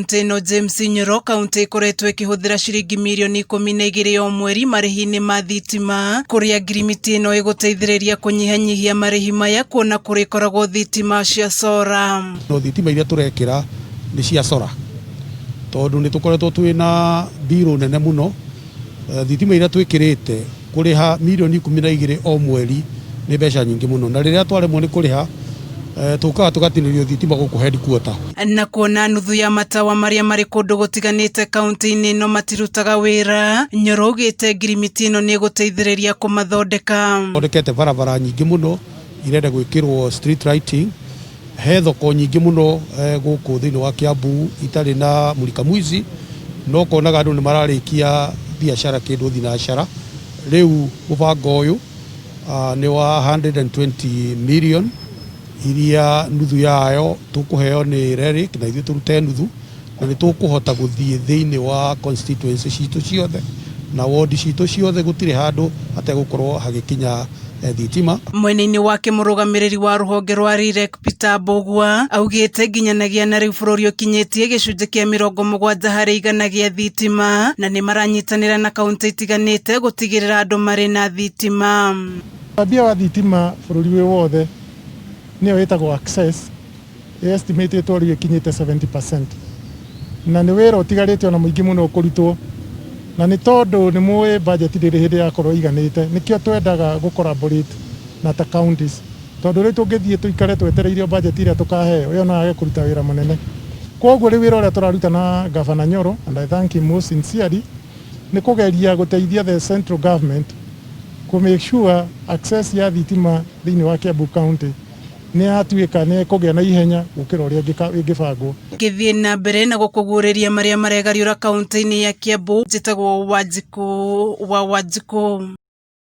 Nteno James Nyoro kaunti ikoretwo ikihuthira ciringi mirioni 12 o mweri marihi-ini ma thitima kuria ngirimiti ino iguteithiriria kunyihanyihia marihi maya kuona kuri koragwo thitima cia sora. No thitima iria turekira ni cia sora tondu ni tukoretwo twina biru nene muno. Thitima iria twikirite kuriha mirioni 12 o mweri ni mbeca nyingi muno, na riria twaremwo ni kuriha tukaga tugatinirio thitima guku headquarter. Na kuona nuthu ya matawa maria mari kundu gutiganite kaunti-ini ino matirutaga wira, Nyoro ugite ngirimiti ino ni guteithiriria kumathondeka. Thondekete barabara nyingi muno irenda gwikirwo street lighting, he thoko nyingi muno guku thiini wa Kiambu itari na mulika mwizi, no konaga andu ni mararikia biashara kindu thinacara. Riu mubango uyu ni wa 120 million iria nuthu yayo tukuheo ni RERIC na ithuĩ turute nuthu, na ni tukuhota guthie thiini wa constituency citu ciothe na ward citu ciothe gutire handu hategukorwo hagikinya thitima. Mwena-ini wake murugamiriri wa ruhonge rwa RERIC Peter Mbugua augite nginyanagia na riu bururi ukinyitie gicunji kia 70% gia thitima na ni maranyitanira na kaunti itiganite gutigirira andu mari na thitima. Tabia wa thitima bururi wi wothe niyo itagwo access estimated tori ikinyite 70%, na ni wira utigarite ona muingi muno ukurutwo, na ni tondu ni muwe budget ndiri hindi yakorwo iganite, nikio twendaga gucollaborate na ta counties tondu ri tungithie tuikare twetereirio budget iria tukaheo yo na kuruta wira munene. Koguo ri wira uria turaruta na Governor Nyoro, and I thank him most sincerely, ni kugeria guteithia the central government to make sure access ya thitima thiini wa Kiambu County ni atuika ni kugia na ihenya gukira uria ingibangwo. Githie na mbere na gukuguriria maria maregariura kaunti-ini ya Kiambu njitagwo Wanjiku wa Wanjiku.